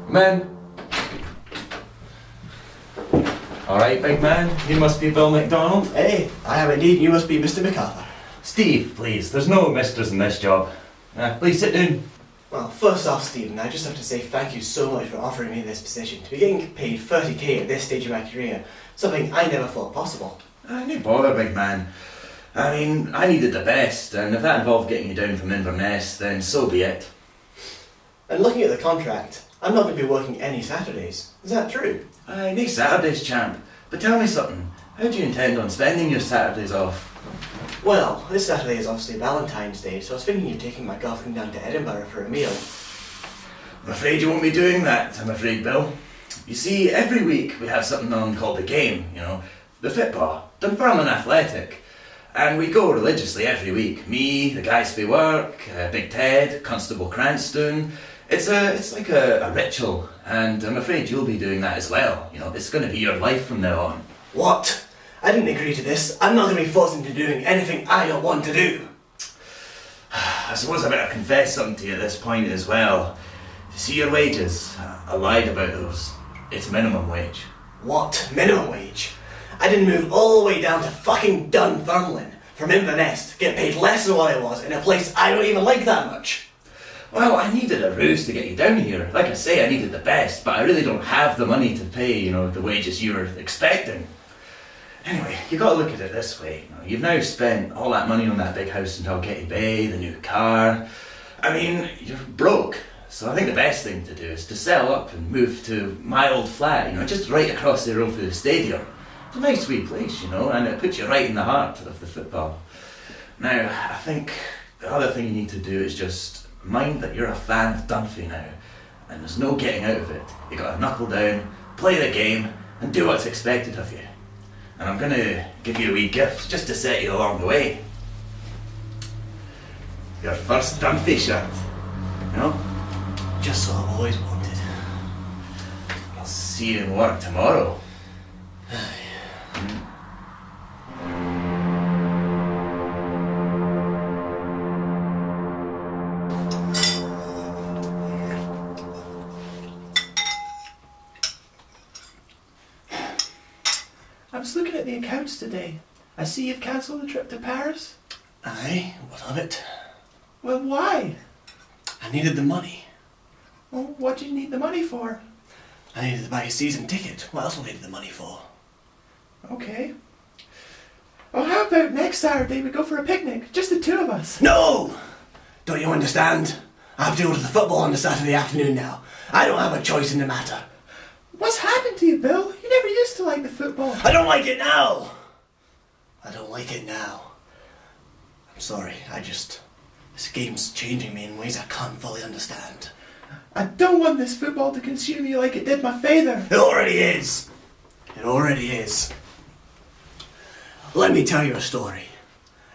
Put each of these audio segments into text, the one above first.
Men. Alright, big man, you must be Bill McDonald. Hey, I am indeed. You must be Mr. MacArthur. Steve, please, there's no misters in this job. Please sit down. Well, first off, Stephen, I just have to say thank you so much for offering me this position. To be getting paid 30k at this stage of my career, something I never thought possible. No bother, big man. I mean, I needed the best, and if that involved getting you down from Inverness, then so be it. And looking at the contract, I'm not going to be working any Saturdays. Is that true? Aye, no Saturdays, champ. But tell me something, how do you intend on spending your Saturdays off? Well, this Saturday is obviously Valentine's Day, so I was thinking of taking my girlfriend down to Edinburgh for a meal. I'm afraid you won't be doing that, I'm afraid, Bill. You see, every week we have something on called the game, the football, Dunfermline Athletic. And we go religiously every week. Me, the guys for work, Big Ted, Constable Cranstoun. It's like a ritual, and I'm afraid you'll be doing that as well. It's going to be your life from now on. What? I didn't agree to this. I'm not going to be forced into doing anything I don't want to do. I suppose I better confess something to you at this point as well. See your wages? I lied about those. It's minimum wage. What? Minimum wage? I didn't move all the way down to fucking Dunfermline from Inverness to get paid less than what I was in a place I don't even like that much. Well, I needed a ruse to get you down here. Like I say, I needed the best, but I really don't have the money to pay, the wages you were expecting. Anyway, you got to look at it this way. You've now spent all that money on that big house in Dalgety Bay, the new car. I mean, you're broke. So I think the best thing to do is to sell up and move to my old flat, just right across the road from the stadium. It's a nice wee place, and it puts you right in the heart of the football. Now, I think the other thing you need to do is just mind that you're a fan of Dunphy now, and there's no getting out of it. You got to knuckle down, play the game, and do what's expected of you. And I'm going to give you a wee gift just to set you along the way. Your first Dunphy shirt, Just what I've always wanted. I'll see you in work tomorrow. I was looking at the accounts today. I see you've cancelled the trip to Paris. Aye, what of it? Well, why? I needed the money. Well, what do you need the money for? I needed to buy a season ticket. What else will I need the money for? Okay. Well, how about next Saturday we go for a picnic? Just the two of us. No! Don't you understand? I have to go to the football on the Saturday afternoon now. I don't have a choice in the matter. What's happened to you, Bill? You never used to like the football. I don't like it now! I don't like it now. I'm sorry, this game's changing me in ways I can't fully understand. I don't want this football to consume you like it did my father. It already is. It already is. Let me tell you a story.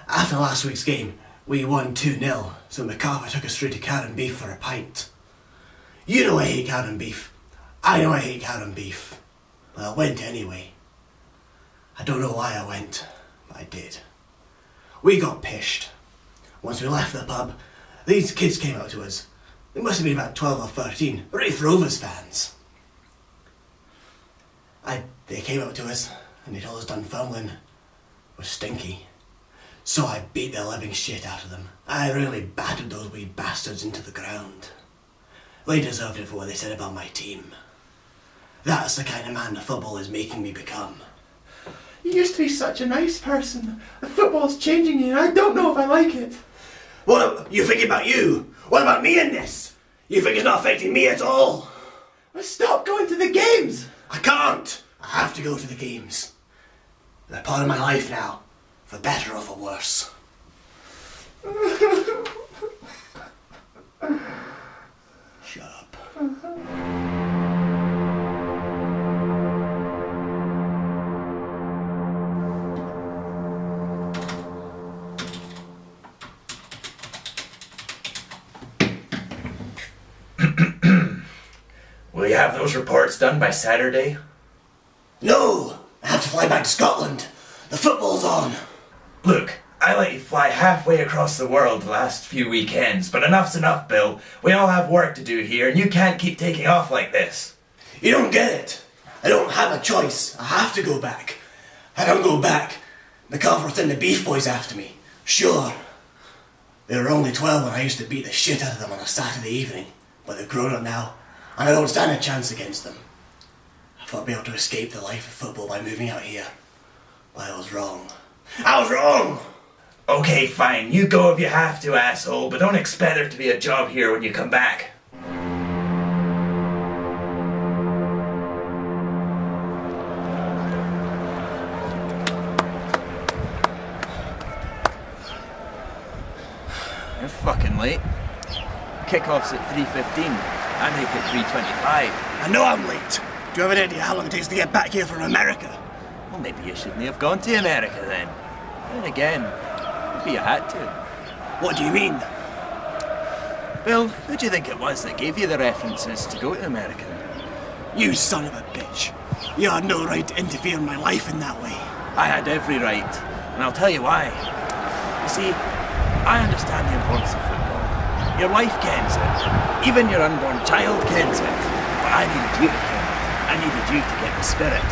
After last week's game, we won 2-0, so MacArthur took us through to Cow and Beef for a pint. You know I hate cow and beef. I know I hate cow and beef. But I went anyway. I don't know why I went, but I did. We got pished. Once we left the pub, these kids came up to us. They must have been about 12 or 13, Wraith Rovers fans. They came up to us and they told us Dunfermline was stinky. So I beat the living shit out of them. I really battered those wee bastards into the ground. They deserved it for what they said about my team. That's the kind of man the football is making me become. You used to be such a nice person. The football's changing you and I don't know if I like it. What, you thinking about you? What about me in this? You think it's not affecting me at all? Well, stop going to the games. I can't. I have to go to the games. They're part of my life now, for better or for worse. Shut up. Will you have those reports done by Saturday? No! I have to fly back to Scotland. The football's on. Look, I let you fly halfway across the world the last few weekends, but enough's enough, Bill. We all have work to do here, and you can't keep taking off like this. You don't get it. I don't have a choice. I have to go back. If I don't go back, McCalforth and the Beef Boys after me. Sure. They were only 12 when I used to beat the shit out of them on a Saturday evening, but they've grown up now, and I don't stand a chance against them. I thought I'd be able to escape the life of football by moving out here, but I was wrong. I was wrong! Okay, fine. You go if you have to, asshole, but don't expect there to be a job here when you come back. You're fucking late. Kickoff's at 3:15. I make it 3:25. I know I'm late. Do you have any idea how long it takes to get back here from America? Well, maybe you shouldn't have gone to America then. Then again, maybe you had to. What do you mean? Bill, who do you think it was that gave you the references to go to America? You son of a bitch. You had no right to interfere in my life in that way. I had every right, and I'll tell you why. You see, I understand the importance of football. Your wife kens it. Even your unborn child kens it. But I needed you to ken it. I needed you to get the spirit.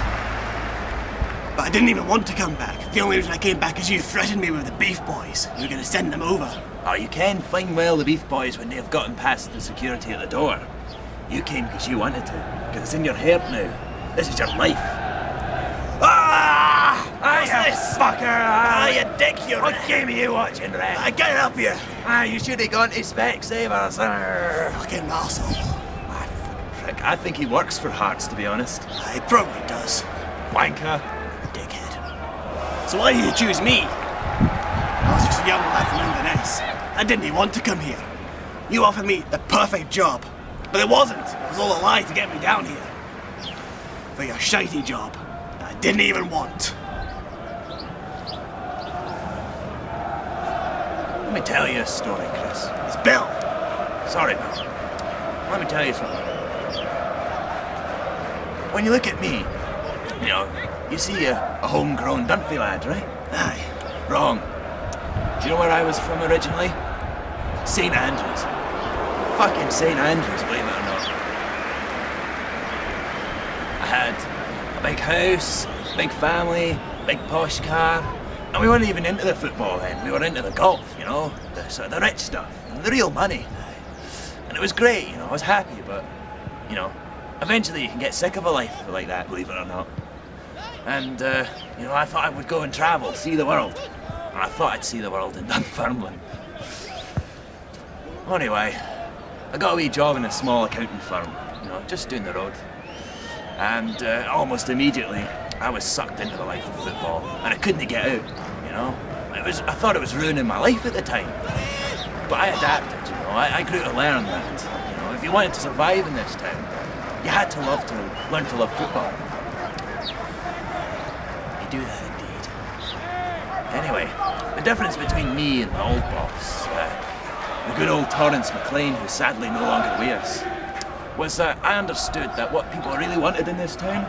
But I didn't even want to come back. The only reason I came back is you threatened me with the Beef Boys. You were going to send them over. Oh, you can fine well the Beef Boys when they've gotten past the security at the door. You came because you wanted to, because it's in your heart now. This is your life. Ah! What's this? Fucker! You dick, you What game are you watching, Red? I can't help you. You should have gone to Specsavers. Fucking arsehole. Prick, I think he works for Hearts, to be honest. He probably does. Wanker. Dickhead. So why did you choose me? I was just a young lad from Inverness. I didn't even want to come here. You offered me the perfect job. But it wasn't. It was all a lie to get me down here. For your shitey job that I didn't even want. Let me tell you a story, Chris. It's Bill. Sorry, Bill. Let me tell you something. When you look at me, you know, you see a homegrown Dunphy lad, right? Aye. Wrong. Do you know where I was from originally? St. Andrews. Fucking St. Andrews, believe it or not. I had a big house, big family, big posh car, and we weren't even into the football then. We were into the golf, you know, the sort of the rich stuff, the real money. And it was great, you know, I was happy, but, you know, eventually you can get sick of a life like that, believe it or not. And, you know, I thought I would go and travel, see the world. And I thought I'd see the world in Dunfermline. Anyway, I got a wee job in a small accounting firm, you know, just down the road. And almost immediately, I was sucked into the life of football, and I couldn't get out, you know. I thought it was ruining my life at the time. But I adapted, you know, I grew to learn that, you know, if you wanted to survive in this town, you had to learn to love football. You do that indeed. Anyway, the difference between me and the old boss, the good old Torrance McLean, who sadly no longer with us, was that I understood that what people really wanted in this town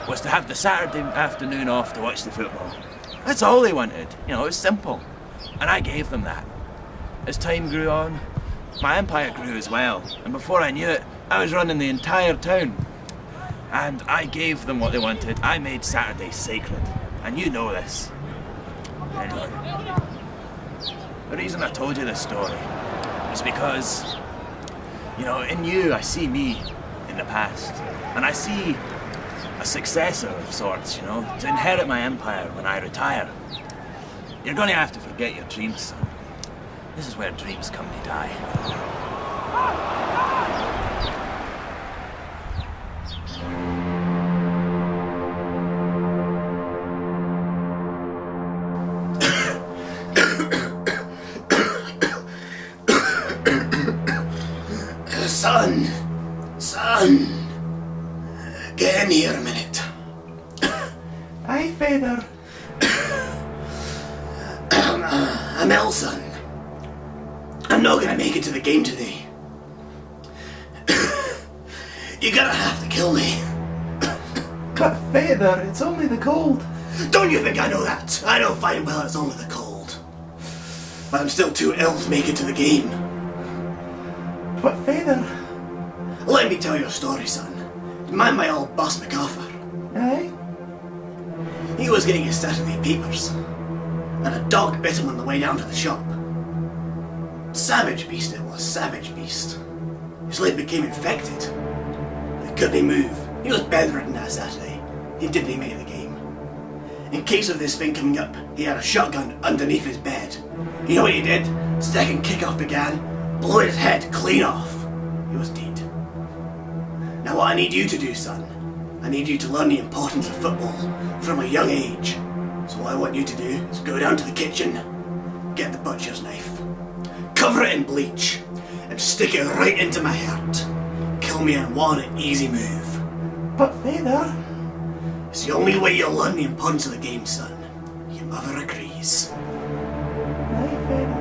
was to have the Saturday afternoon off to watch the football. That's all they wanted, you know, it was simple. And I gave them that. As time grew on, my empire grew as well, and before I knew it, I was running the entire town. And I gave them what they wanted. I made Saturday sacred, and you know this. Anyway, the reason I told you this story is because, you know, in you I see me in the past, and I see a successor of sorts, you know, to inherit my empire when I retire. You're going to have to forget your dreams, son. This is where dreams come to die. Son, get in here a minute. Aye, Feather. I'm ill, son. I'm not gonna make it to the game today. You're gonna have to kill me. But Feather, it's only the cold. Don't you think I know that? I know fine well it's only the cold. but I'm still too ill to make it to the game. But Father... Let me tell you a story, son. Man, my old boss MacArthur. Aye? He was getting his Saturday papers, and a dog bit him on the way down to the shop. Savage beast it was, savage beast. His leg became infected. He couldn't move. He was bedridden that Saturday. He didn't make the game. In case of this thing coming up, he had a shotgun underneath his bed. You know what he did? Second kickoff began, blew his head clean off. He was dead. Now what I need you to do, son, I need you to learn the importance of football from a young age. So what I want you to do is go down to the kitchen, get the butcher's knife, cover it in bleach, and stick it right into my heart. Kill me in one easy move. But Father... It's the only way you'll learn the importance of the game, son. Your mother agrees. Aye, Father.